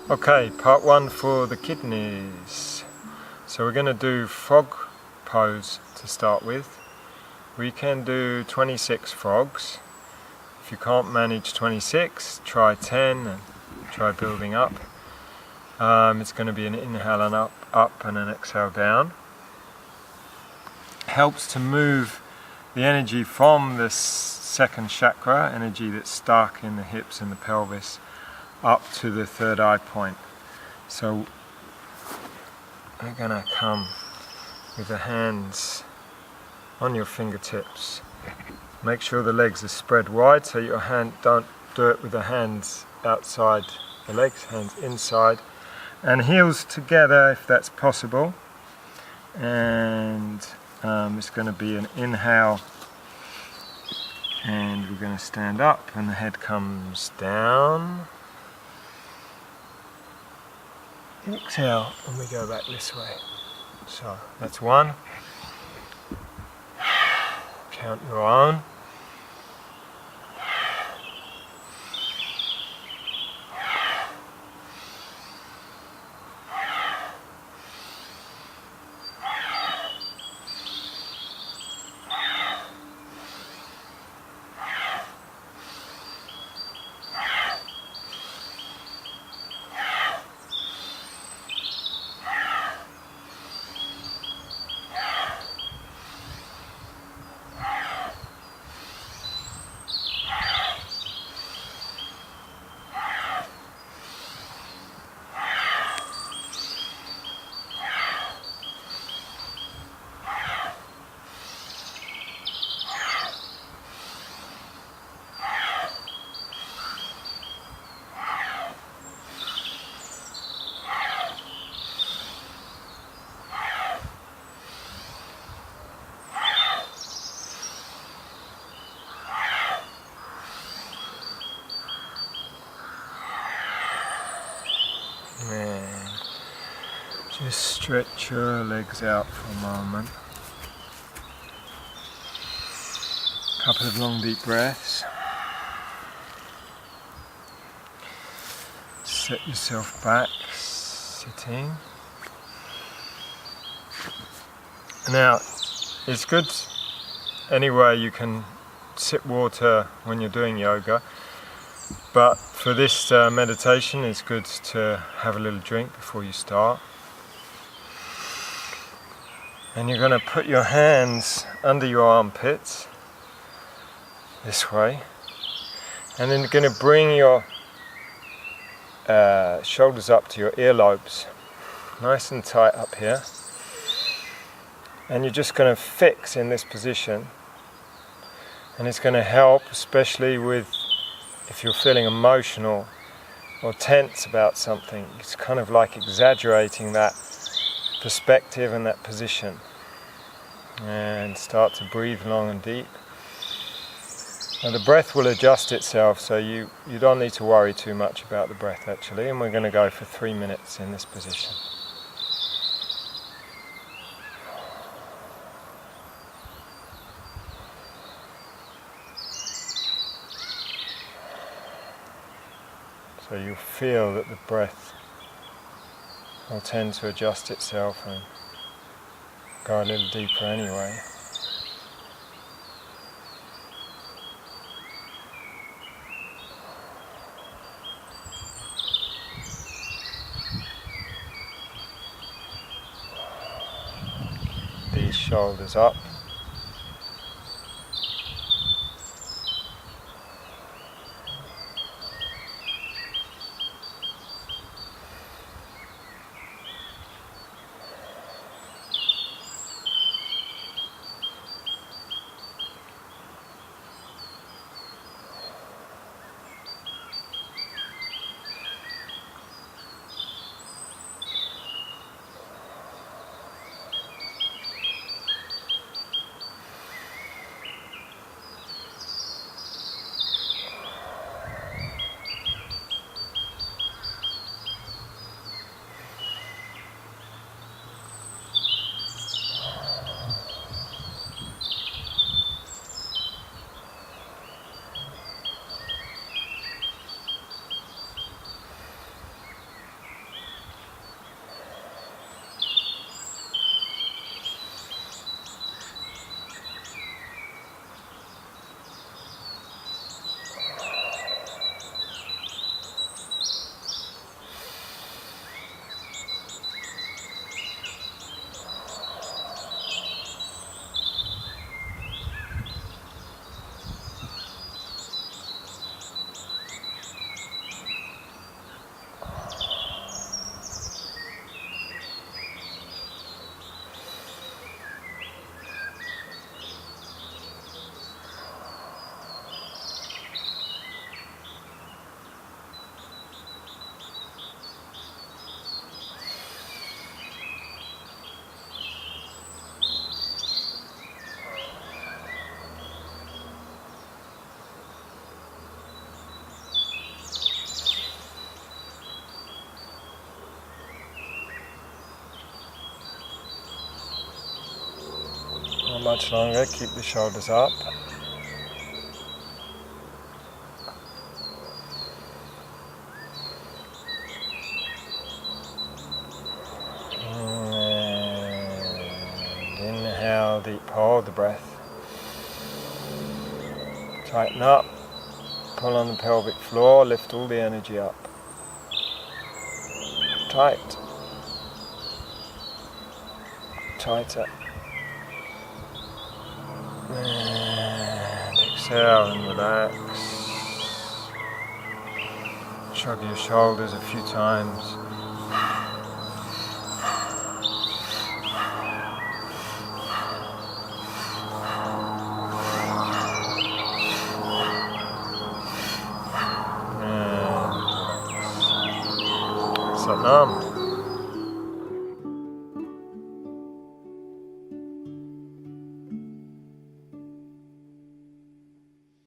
Okay, part one for the kidneys. So we're going to do frog pose to start with. We can do 26 frogs. If you can't manage 26, try 10 and try building up. It's going to be an inhale and up and an exhale down. Helps to move the energy from the second chakra, energy that's stuck in the hips and the pelvis, up to the third eye point. So we're going to come with the hands on your fingertips. Make sure the legs are spread wide, so your hand, don't do it with the hands outside the legs, hands inside, and heels together if that's possible. And it's going to be an inhale, and we're going to stand up and the head comes down. Exhale and we go back this way. So that's one. Count your own. And just stretch your legs out for a moment. A couple of long deep breaths. Set yourself back, sitting. Now, it's good anyway, you can sip water when you're doing yoga. But for this meditation, it's good to have a little drink before you start. And you're going to put your hands under your armpits, this way. And then you're going to bring your shoulders up to your earlobes, nice and tight up here. And you're just going to fix in this position. And it's going to help, especially with if you're feeling emotional or tense about something. It's kind of like exaggerating that perspective and that position. And start to breathe long and deep. And the breath will adjust itself, so you don't need to worry too much about the breath actually. And we're going to go for 3 minutes in this position. So you'll feel that the breath will tend to adjust itself and go a little deeper anyway. These shoulders up. much longer. Keep the shoulders up. And inhale, deep, hold the breath. Tighten up, pull on the pelvic floor, lift all the energy up. Tight. Tighter. And exhale and relax. Shrug your shoulders a few times. And Satnam.